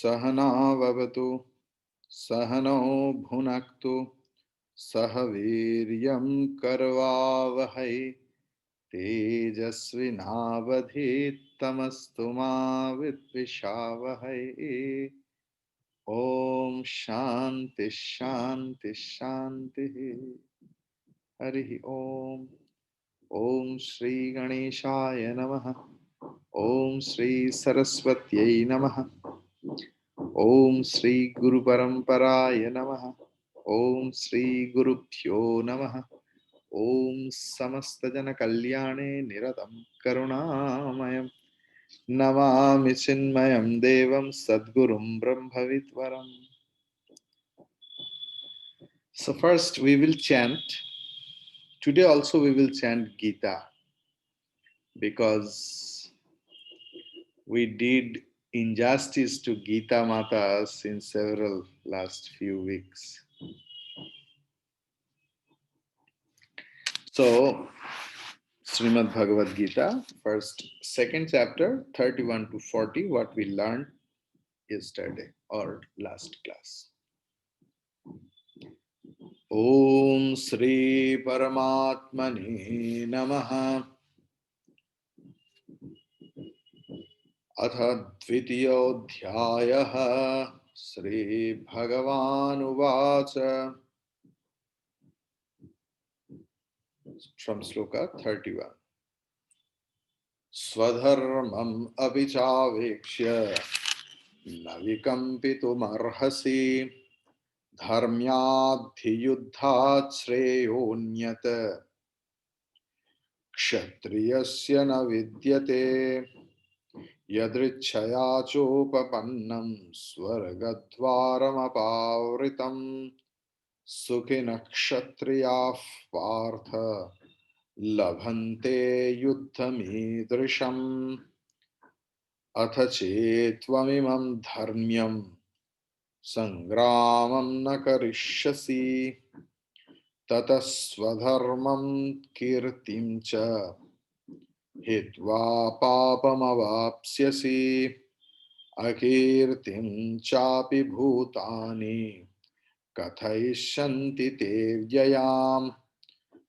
सहनाववतु सहनौ भुनक्तु सह वीर्यं करवावहै तेजस्विनावधीतमस्तु मा विद्विषावहै। ओम शांति शांति शांति। हरि ओम। ओम श्री गणेशाय नमः। ओम श्री सरस्वत्यै नमः। ओम श्री गुरु परंपराय नमः। ओम श्री गुरुभ्यो नमः। ओम समस्त जन कल्याणे निरतं करुणामयं नमामि चिन्मयं देवं सद्गुरुं ब्रह्मविद्वरम्. So first we will chant. Today also we will chant Gita because we did injustice to Gita Matas in several last few weeks. So Srimad Bhagavad Gita, second chapter, 31 to 40, what we learned yesterday or last class. Om Sri Paramatmane Namaha. अथ द्वितीयोऽध्यायः श्रीभगवानुवाच. From Sloka 31. स्वधर्मम् अपि चावेक्ष्य न विकम्पितुमर्हसि धर्म्याद्धियुद्धात् श्रेयोऽन्यत् क्षत्रियस्य न विद्यते यदृच्छया चोपपन्नं स्वर्गद्वारमपावृतं सुखिनः क्षत्रियाः पार्थ लभन्ते युद्धमीदृशम् अथ चेत्त्वमिमं धर्म्यं संग्रामं न करिष्यसि ततः स्वधर्मं कीर्तिं च हित्वा पापमवाप्स्यसि अकीर्तिं चापि भूतानि कथयिष्यन्ति ते व्ययाम्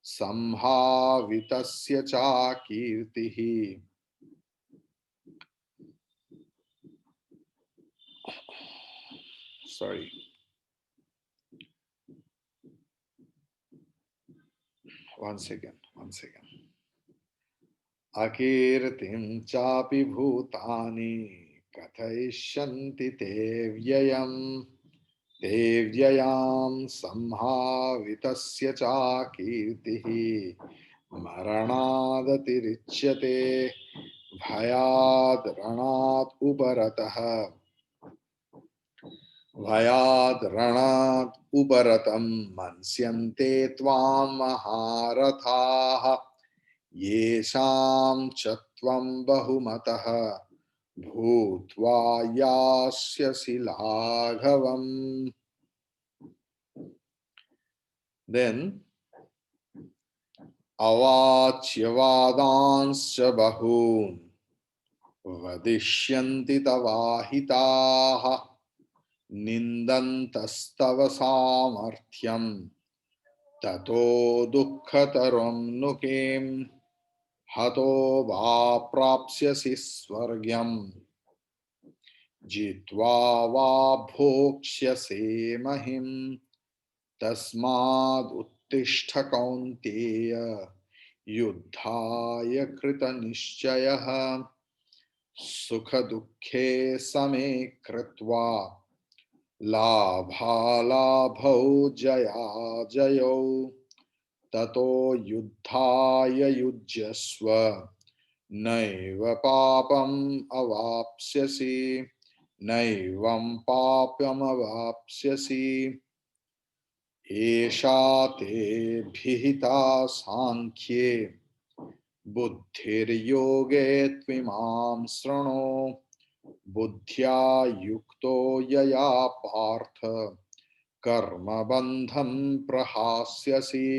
संभावितस्य चाकीर्तिः. Sorry. One second. अकीर्तिं चापि भूतानि कथयिष्यन्ति ते व्ययाम् संभावितस्य चाकीर्तिः मरणादतिरिच्यते भयाद् रणात् उपरतं मन्स्यन्ते त्वां महारथाः येषां च त्वं बहुमतः भूत्वा यास्यसि लाघवम्. Then अवाच्यवादांश्च बहून् वदिष्यन्ति तवाहिताः निन्दन्तस्तव सामर्थ्यं ततो दुःखतरं नु किम् हतो वा प्राप्स्यसि स्वर्ग्यं जित्वा वा भोक्ष्यसे महिम् तस्माद् उत्तिष्ठ कौन्तेय युद्धाय कृतनिश्चयः सुखदुःखे समे कृत्वा लाभालाभौ जयाजयौ ततो युद्धाय युज्यस्व नैव पापम् अवाप्स्यसि नैवं पापमवाप्स्यसि एषा ते भिहिता सांख्ये बुद्धिर्योगे त्विमां शृणु बुद्ध्या युक्तो यया पार्थ कर्मबन्धं प्रहास्यसि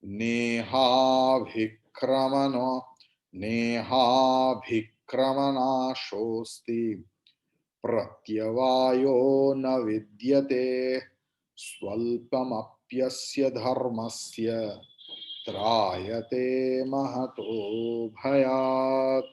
नेहाभिक्रमनाशोऽस्ति प्रत्यवायो न विद्यते स्वल्पमप्यस्य धर्मस्य त्रायते महतो भयात्.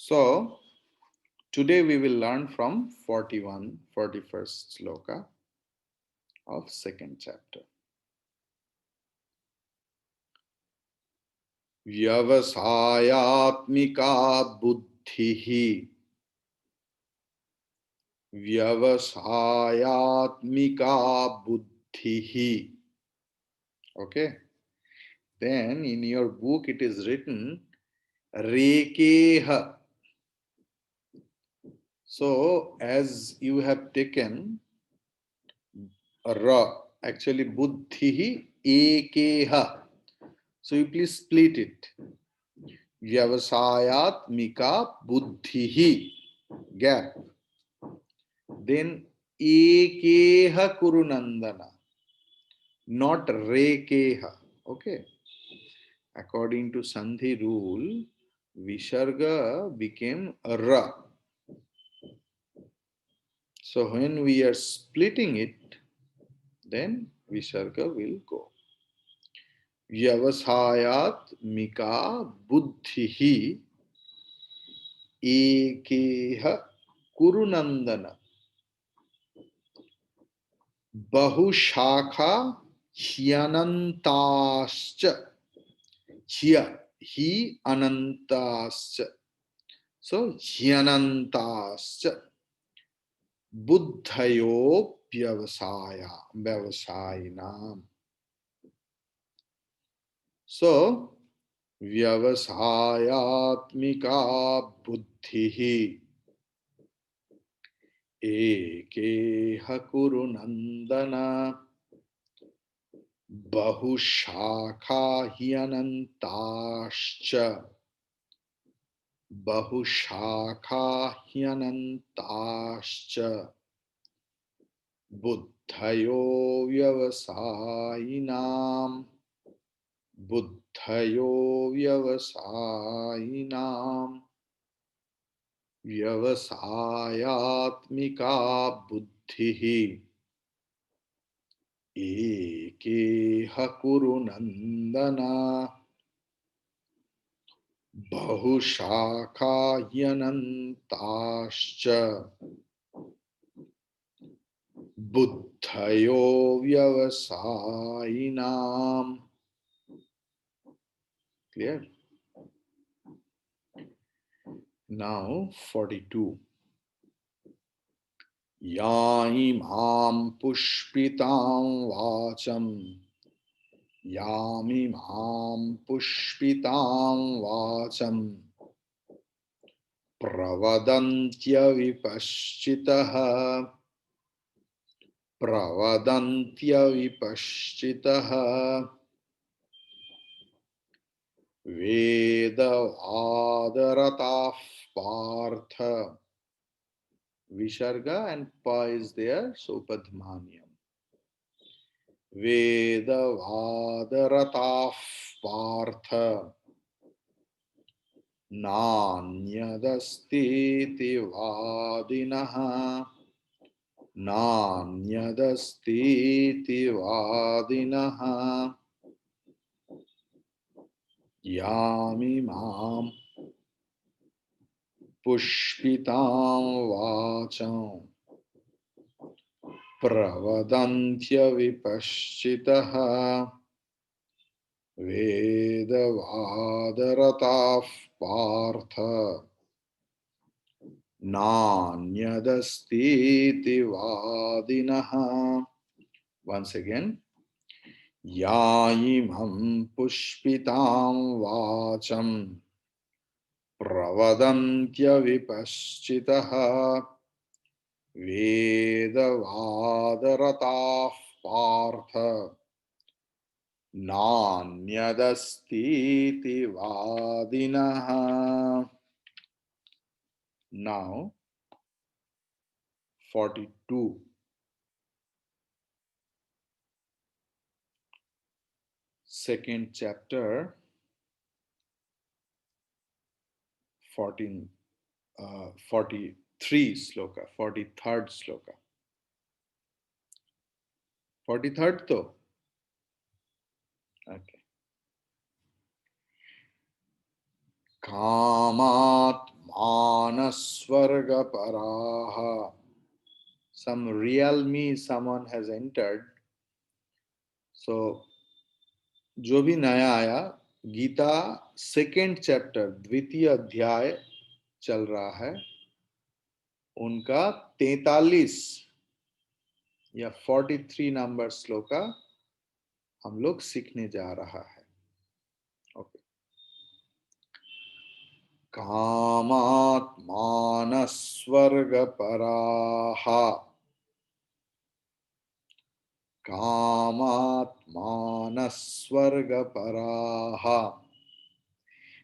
So today we will learn from 41st sloka of second chapter. व्यवसायात्मिका बुद्धिः व्यवसायात्मिका बुद्धिः. Okay, then in your book it is written rekeha. So as you have taken ra, actually buddhihi ekeha, so you please split it. Vyavasayatmika buddhihi, gap. Then ekeha kurunandana, not rekeha. Okay. According to Sandhi rule, Visarga became ra. So when we are splitting it, then Visarga will go. Vyavasayat mika buddhihi ekeha kurunandana bahushakha hyanantascha hya hi anantascha. So hyanantascha buddhayo vyavasayinam. So vyavasayatmika buddhihi ekeha kurunandana bahushakha hyanantascha bahushakha hyanantascha buddhayo vyavasayinam buddhayo vyavasayinam vyavasayatmika buddhihi ekeha kurunandana bahushakha hyanantascha buddhayo vyavasayinam. Clear? Now 42. Yaimam pushpitam vacham Yamimam pushpitam vacham pravadantya vipaschitaha pravadantya vipaschitaha vedavadarataः partha. Visarga and pa is there, so padmanyam. Vedavadarataः partha nanyadastiti vadinaha nanyadastiti vadinaha yamimam pushpitam vacham pravadantya vipaschitaha vedavadarataः partha nanyadastiti vadinaha. Once again. Yaimam pushpitam vacham pravadantya vipaschitaha वेदवादरताः Partha नान्यदस्तीति वादिनः. Now 42. Second chapter 43 sloka, 43rd sloka. 43rd though. Okay. Kamat manasvargaparaha. Some real me someone has entered. So जो भी नया आया, Gita second chapter द्वितीय अध्याय चल रहा है, उनका 43 या 43 नंबर श्लोका हम लोग सीखने जा रहा है. Okay. कामात्मानस्वर्गपराहा. कामात्मानस्वर्गपराहा.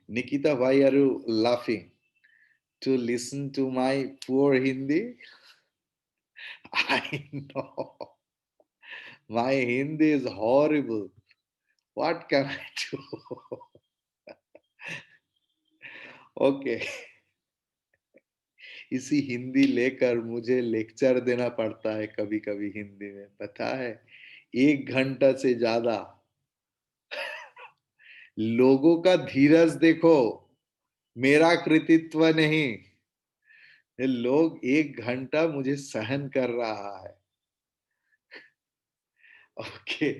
Nikita, why are you laughing? To listen to my poor Hindi? I know. My Hindi is horrible. What can I do? Okay. इसी हिंदी लेकर मुझे लेक्चर देना पड़ता है कभी कभी हिंदी में, पता है. 1 घंटा से ज्यादा. लोगों का धीरज देखो, मेरा कृतित्व नहीं. ये लोग 1 घंटा मुझे सहन कर रहा है. Okay.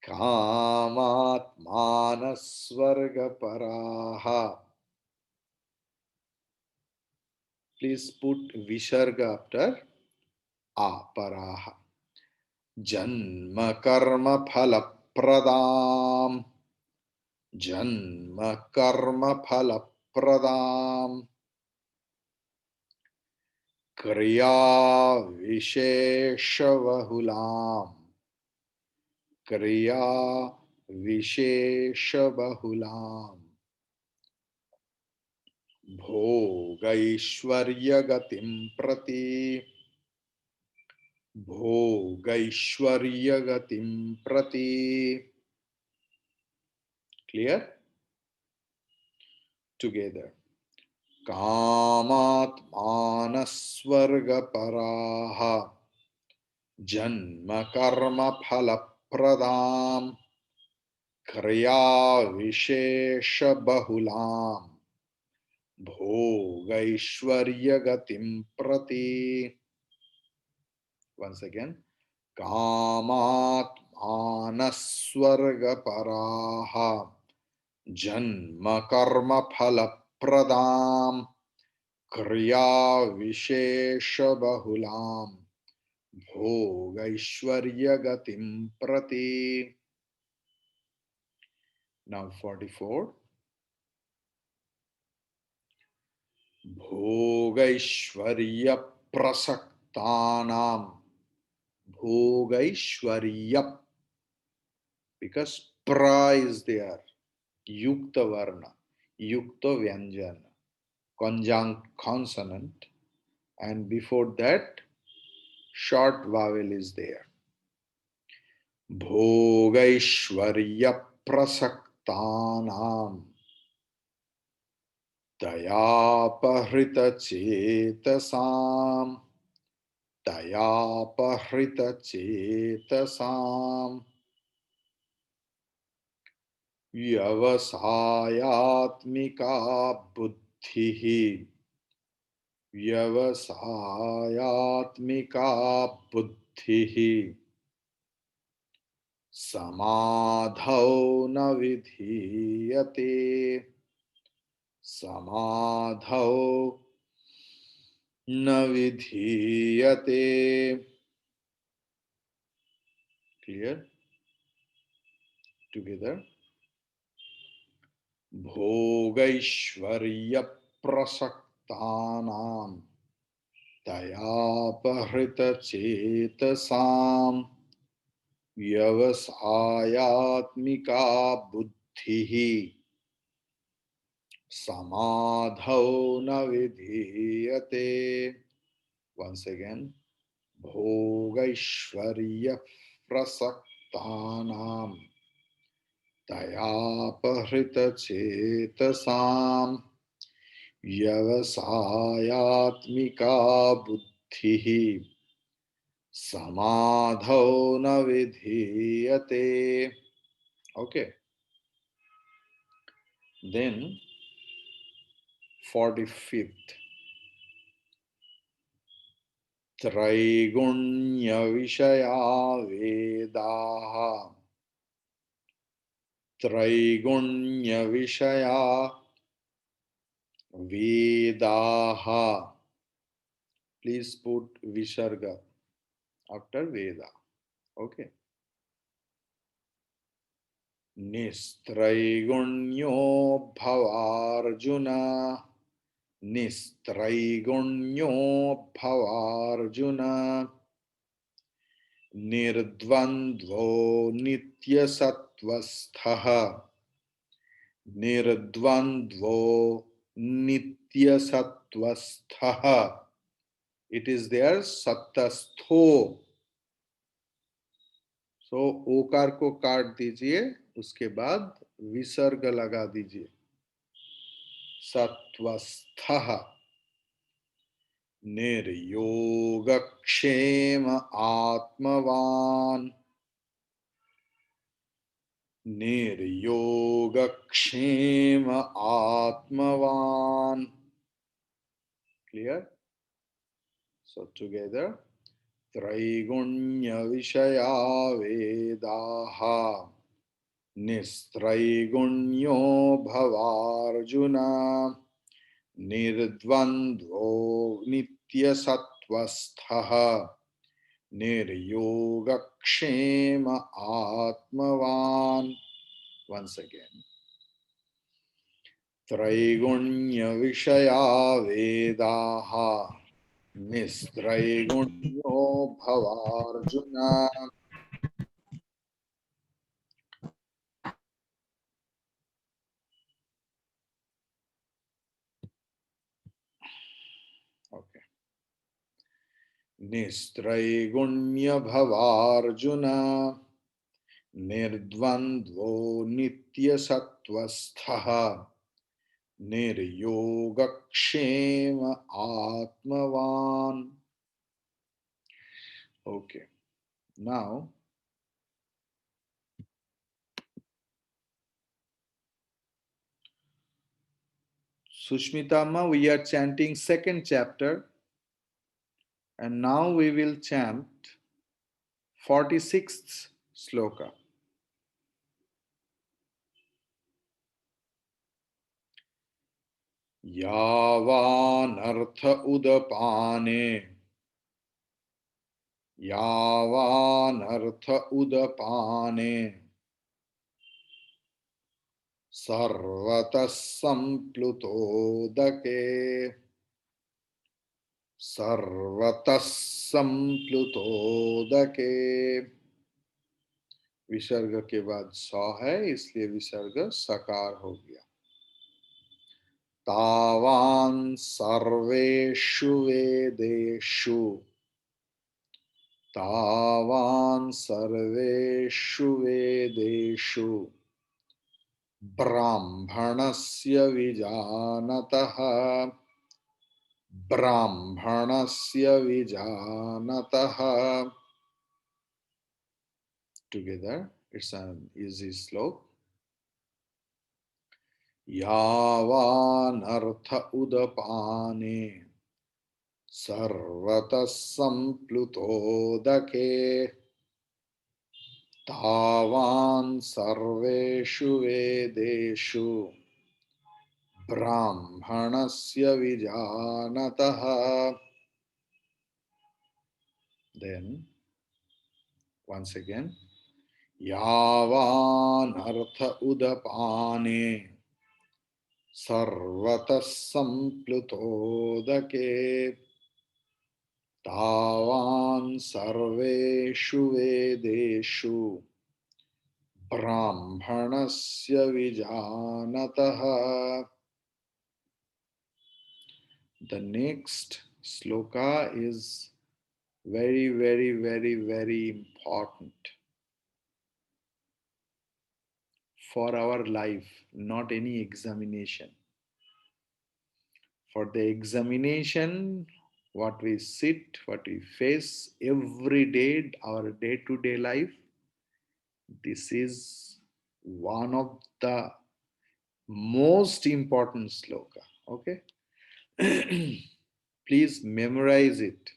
कामात्मानस्वर्गपराः. Please put visarga after aparaha. Janma karma phala pradam. Janma karma phala pradam. Kriya vishesha vahulam. Kriya vishesha vahulam. भोगैश्वर्यगतिं प्रति. भोगैश्वर्यगतिं प्रति. Clear? Together. कामात्मानस्वर्गपराः जन्म कर्म फलप्रदां क्रिया विशेष बहुलां भोगैश्वर्यगतिं प्रति. Once again. कामात्मानस्वर्गपराः जन्म कर्म फलप्रदां क्रिया विशेष बहुलां भोगैश्वर्यगतिं प्रति. Now 44. भोगैश्वर्य प्रसक्तानां. Bhogaishwarya, because pra is there, yukta varna, yukta vyanjana, conjunct consonant, and before that short vowel is there. Bhogaishwarya prasaktanam dayapahrita chetasam. Dayapahrita chetasam. व्यवसायात्मिका बुद्धिः. व्यवसायात्मिका बुद्धिः समाधौ न विधीयते. समाधौ न विधीयते. Clear? Together. भोगैश्वर्य प्रसक्तानां तयापहृतचेतसाम् व्यवसायात्मिका बुद्धिः समाधौ न विधीयते. Once again, भोगैश्वर्य प्रसक्तानां तयापहृतचेतसाम् व्यवसायात्मिका बुद्धिः समाधौ न विधीयते. Okay, then 45th. त्रैगुण्य विषया वेदाः त्रैगुण्य विषया वेदाः. Please put visarga after veda. Okay. Nistraigunyo bhavarjuna. Nistraigunyo bhavarjuna. Nirdvandvo nityasattvasthah. Nirdvandvo nityasattvasthah. It is there सत्तस्थो. सो ओकार को काट दीजिए, उसके बाद विसर्ग लगा दीजिए. सत्वस्थः. निर्योगक्षेम आत्मवान्. निर्योगक्षेम आत्मवान्. Clear? So together. त्रैगुण्य विषया वेदाः निस्त्रैगुण्यो भवार्जुन. निर्द्वन्द्वो नित्यसत्त्वस्थः. निर्योगक्षेम आत्मवान्. Once again. त्रैगुण्य विषया वेदाः निस्त्रैगुण्यो भवार्जुन. Okay. निस्त्रैगुण्य भवार्जुन. निर्द्वन्द्वो नित्यसत्त्वस्थः. निर्योगक्षेम आत्मवान्. Okay. Now, Sushmitama, we are chanting second chapter, and now we will chant 46th sloka. यावानर्थ उदपाने यावानर्थ उदपाने सर्वतः सम्प्लुतोदके सर्वतः सम्प्लुतोदके. विसर्ग के बाद स है, इसलिए विसर्ग सकार हो गया. तावान् सर्वेषु वेदेषु तावान् सर्वेषु वेदेषु ब्राह्मणस्य विजानतः ब्राह्मणस्य विजानतः. Together, it's an easy slope. यावानर्थ उदपाने सर्वतः सम्प्लुतोदके तावान् सर्वेषु वेदेषु ब्राह्मणस्य विजानतः. Then once again, यावानर्थ उदपाने सर्वतः सम्प्लुतोदके तावान् सर्वेषु वेदेषु ब्राह्मणस्य विजानतः. The next sloka is very, very, very, very important for our life, not any examination. For the examination, what we sit, what we face every day, our day to day life, this is one of the most important sloka. Okay, please memorize it.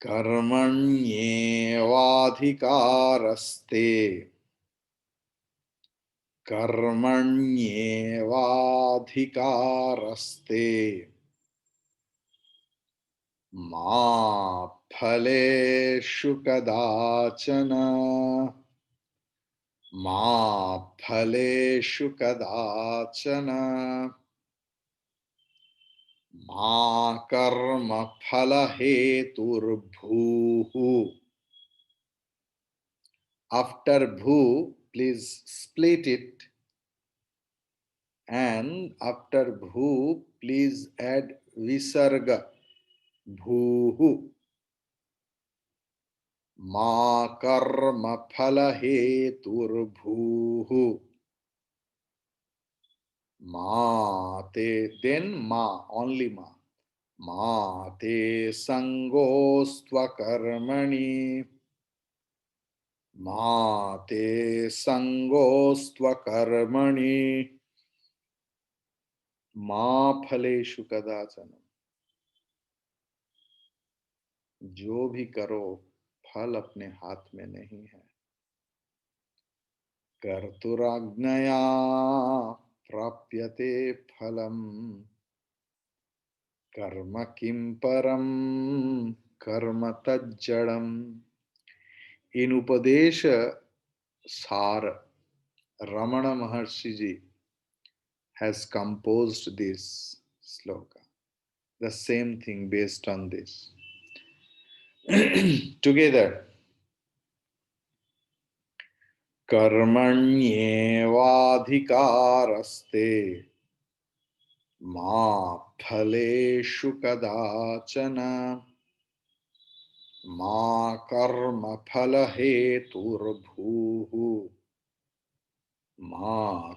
कर्मण्येवाधिकारस्ते कर्मण्येवाधिकारस्ते मा फलेषु कदाचन मा फलेषु कदाचन मा कर्म फलहेतुर्भूः. After bhu, please split it, and after bhu, please add visarga bhuhu. Ma karma phala heturbhuhu. Ma te, then ma, only ma. Ma te sangostva karmani. Ma te sangostva karmani. Ma फलेषु कदाचन. जो भी करो फल अपने हाथ में नहीं है. कर्तुराज्ञया प्राप्यते फलम. कर्म किं परम कर्म तज्जड़म. इन उपदेश सार Ramana Maharshi ji has composed this sloka. The same thing based on this. Together. कर्मण्येवाधिकारस्ते मा फलेषु कदाचन मा कर्म फलहेतुर्भूः मा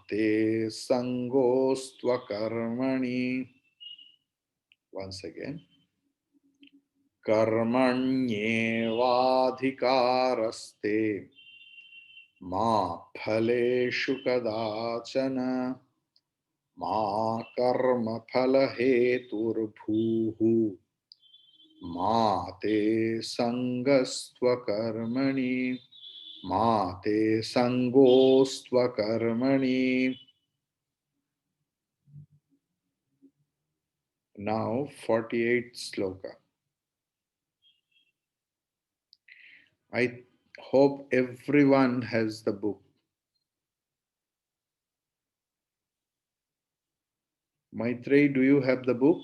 ते संगोस्त्वकर्मणि. Once again. कर्मण्येवाधिकारस्ते मा फलेषु कदाचन मा कर्म फलहेतुर्भूः मा ते संगस्त्वकर्मणि मा ते संगोस्त्वकर्मणि. Now 48th sloka. I hope everyone has the book. Maitreyi, do you have the book?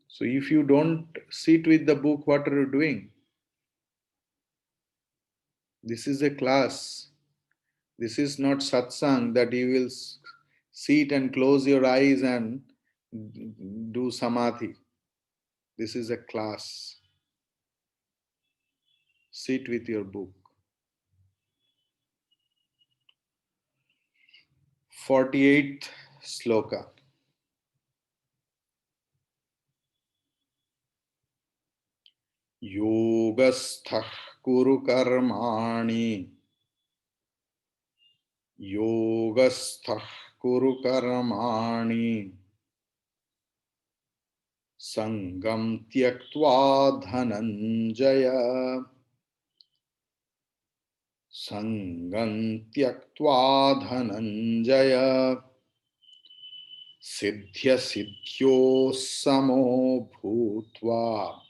So if you don't sit with the book, what are you doing? This is a class. This is not satsang that you will sit and close your eyes and do samadhi. This is a class. Sit with your book. 48th sloka. Yogasthah kuru karmani. Yogasthah kuru karmani. Sangam tyaktva dhananjaya. Sangam tyaktva dhananjaya. Siddhya siddhyo samo bhutva.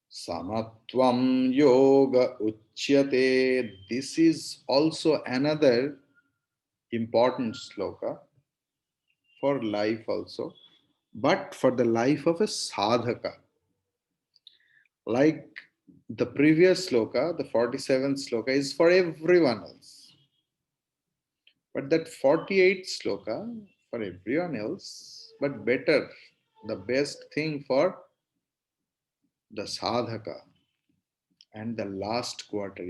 Samatvam yoga uchyate. This is also another important sloka for life also, but for the life of a sadhaka. Like the previous sloka, the 47th sloka is for everyone else. But that 48th sloka for everyone else, but better, the best thing for the sadhaka. And the last quarter,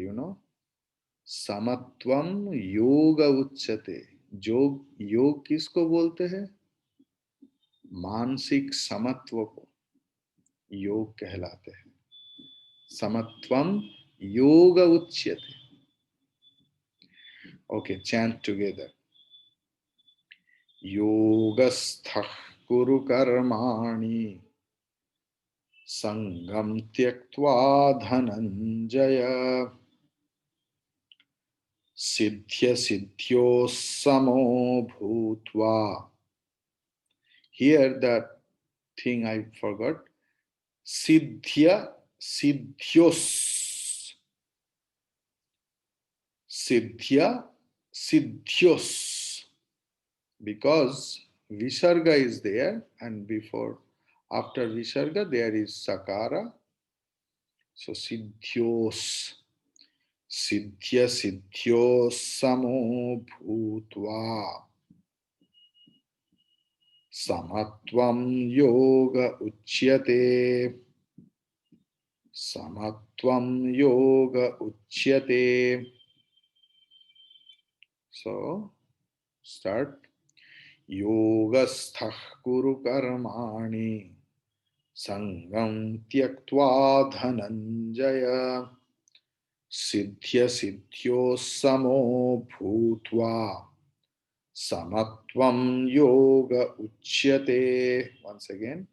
समत्वम योग उच्चते. योग किसको बोलते हैं? मानसिक समत्व को योग कहलाते हैं. समत्वम योग उच्यते. Okay, chant together. योगस्थः कुरु कर्माणि संगम त्यक्त्वा धनंजय सिद्ध्य सिद्ध्यो समो भूत्वा. Here the thing I forgot. Siddhya siddhyos. Siddhya siddhyos. Because Visarga is there, and before, after Visarga, there is Sakara. So siddhyos. Siddhya siddhyos samo bhutva. Samatvam yoga uchyate. Samatvam yoga uchyate. So, start. Yogasthah kuru karmani sangam tyaktva dhananjaya siddhya siddhyo samo bhutva samatvam yoga uchyate. Once again.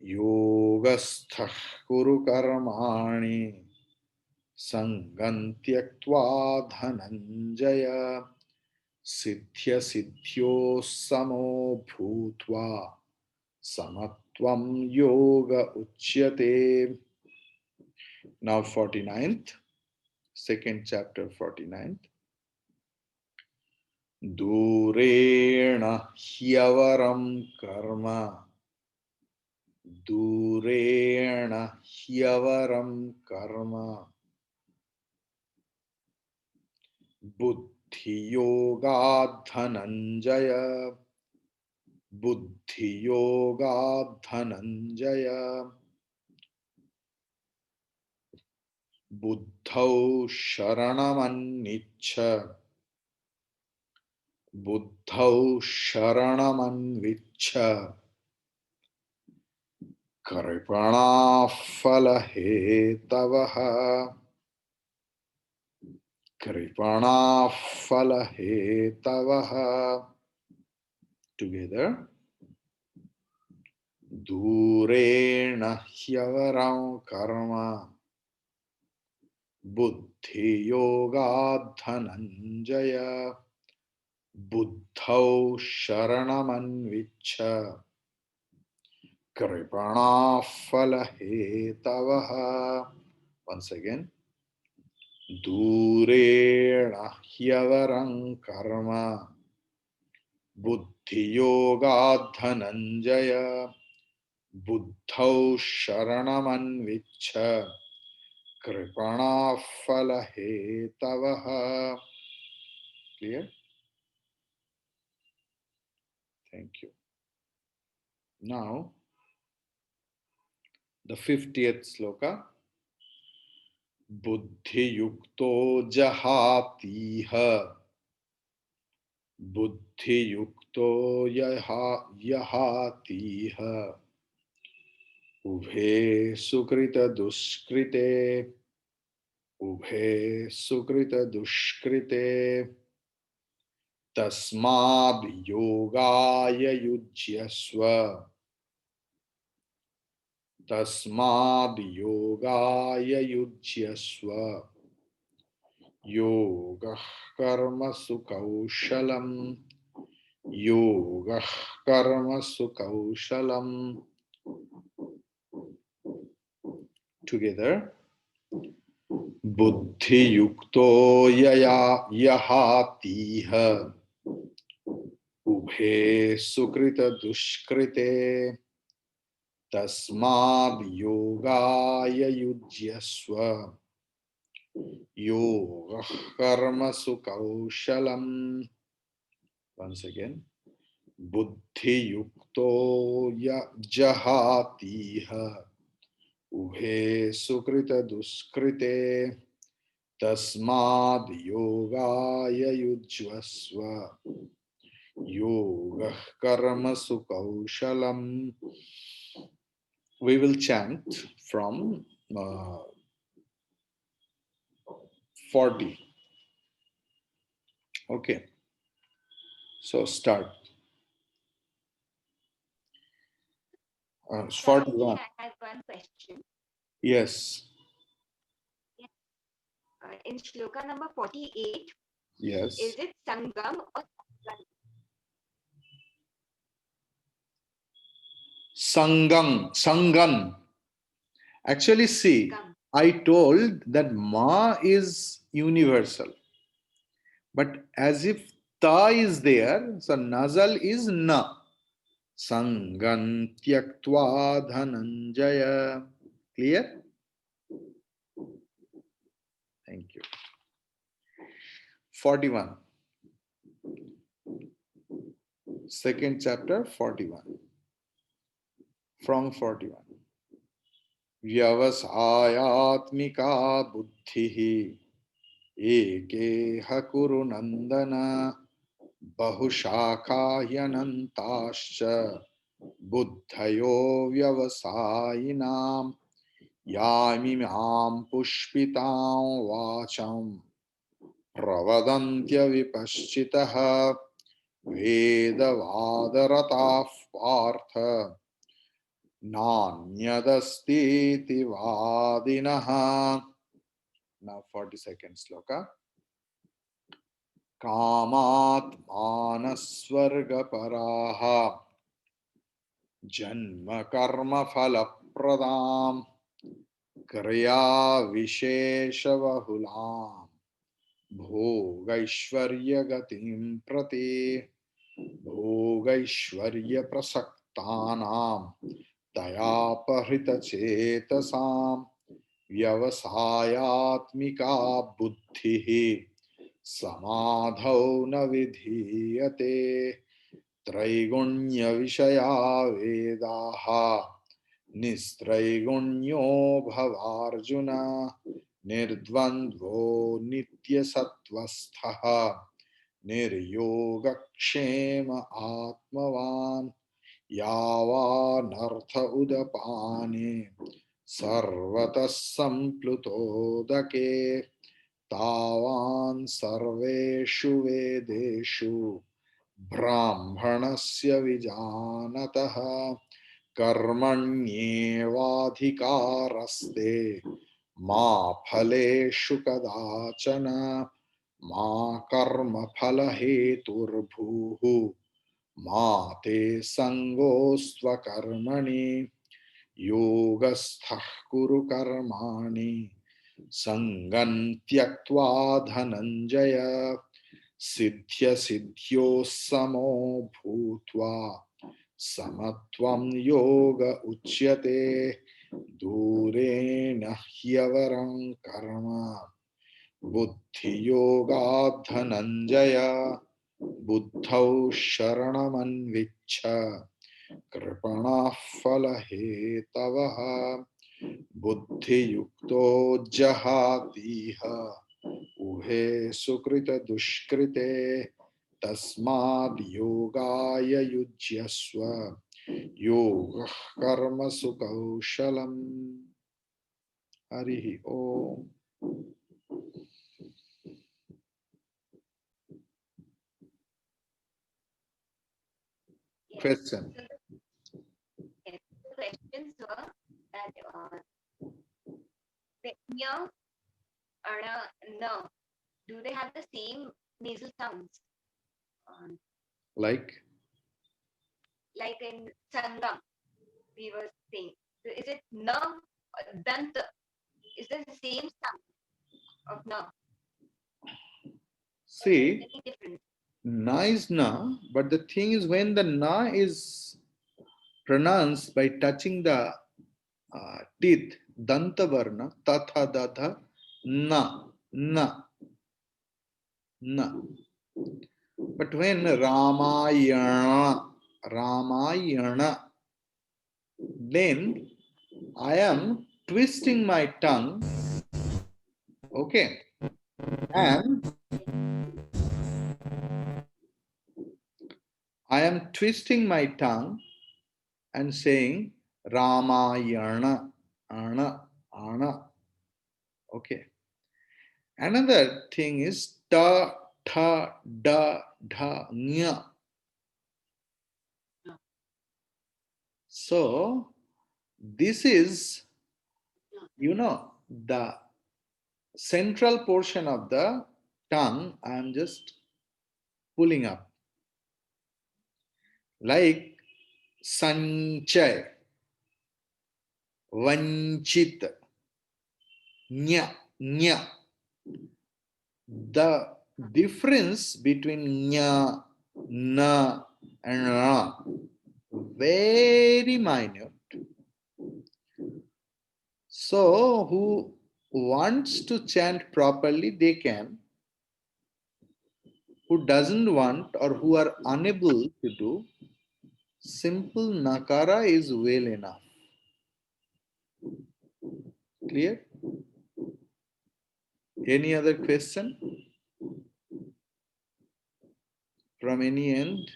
Yogasthah kuru karmani sangam tyaktva dhananjaya siddhya siddhyo samo bhutva samatvam yoga uchyate. Now 49th, second chapter 49th. Durena hyavaram karma. Durena hyavaram karma. Buddhi yoga dhananjaya. Buddhi yoga dhananjaya. Buddhau sharanamannicha. Buddhau sharanamanvicha. Kripana phalahetavaha. Kripana phalahetavaha. Together. Durena hyavaram karma. Buddhi yoga dhananjaya. Buddhau sharanamanvicha. Kripana phalahetavaha. Once again. Durena hyavaram karma. Buddhi yoga dhananjaya. Buddhau sharanamanvicha. Kripana phalahetavaha. Clear? Thank you. Now, the 50th sloka. Buddhi yukto jahatiha. Buddhi yukto yahatiha. Ubhe sukrita duskrite. Ubhe sukrita duskrite. Tasmad yogaya yujyasva. Tasmad yogaya yujyasva. Yoga karma sukaushalam. Yoga karma sukaushalam. Together. बुद्धियुक्तो यया यहातीह उभे सुकृत दुष्कृते तस्माद् योगाय युज्यस्व योगः कर्मसु कौशलम्. Once again. बुद्धियुक्तो जहातीह उभे सुकृत दुष्कृते तस्माद् योगाय युज्यस्व योगः कर्मसु कौशलम्. We will chant from 40. Okay. So start. 41. I have one question. Yes. In shloka number 48, Yes. is it Sangam or Sangam. Sangan. Actually, see, I told that Ma is universal. But as if Ta is there, so Nazal is Na. Sangan tyaktva dhananjaya. Clear? Thank you. 41. Second chapter, 41. From 41. Vyavasayatmika buddhihi ekeha kuru nandana bahushakahyanantascha buddhayo vyavasayinam yamimam pushpitam vacham pravadantya vipaschitaha vedavadarataः partha nanyadastiti vadinaha. Now 42nd sloka. कामात्मानस्वर्गपराः जन्म कर्म फलप्रदां क्रिया विशेषबहुलां भोगैश्वर्यगतिं प्रति भोगैश्वर्यप्रसक्तानां तयापहृतचेतसां व्यवसायात्मिका बुद्धिः समाधौ न विधीयते त्रैगुण्य विषया वेदाः निस्त्रैगुण्यो भवार्जुन निर्द्वन्द्वो नित्यसत्त्वस्थः निर्योगक्षेम आत्मवान् यावानर्थ उदपाने सर्वतः सम्प्लुतोदके तावान् सर्वेषु वेदेषु ब्राह्मणस्य विजानतः कर्मण्येवाधिकारस्ते मा फलेषु कदाचन मा कर्मफलहेतुर्भूः मा ते सङ्गोऽस्त्वकर्मणि योगस्थः कुरु कर्माणि संगं त्यक्त्वा धनंजय सिद्ध्य सिद्ध्योः समो भूत्वा समत्वं योग उच्यते दूरेण ह्यवरं कर्म बुद्धि योगात् धनंजय बुद्धौ शरणमन्विच्छ कृपणाः फलहेतवः बुद्धियुक्तो जहातीह उभे सुकृत दुष्कृते तस्माद् योगाय युज्यस्व योगः कर्मसु कौशलम्. हरि ओम. Question. Yes. The questions were that the nya and na, do they have the same nasal sounds? Like in Sangam, we were saying. So is it na, dant? Is it the same sound? of na? Or there is See, any difference? na is na, but the thing is when the na is pronounced by touching the teeth, danta varna, tatha, datha, na, na, na. But when Ramayana, Ramayana, then I am twisting my tongue, okay, and I am twisting my tongue and saying Ramayana, Ana, Ana, okay. Another thing is ta, tha, da, dha, nya. No, So this is, no. the central portion of the tongue. I am just pulling up, like sanchay, vanchit, nya, nya. The difference between nya, na, and ra very minute. So, who wants to chant properly, they can. Who doesn't want or who are unable to do, simple nakara is well enough. Clear? Any other question from any end?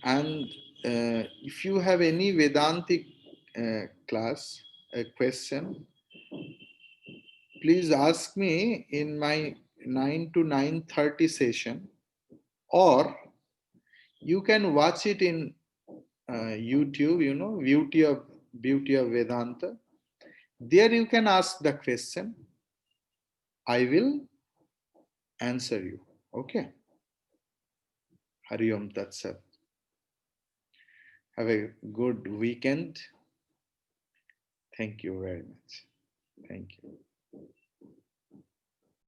And if you have any Vedantic class, a question, please ask me in my 9 to 9:30 session, or you can watch it in YouTube, Beauty of Vedanta. There you can ask the question. I will answer you. Okay. Hari Om Tat Sat. Have a good weekend. Thank you very much. Thank you.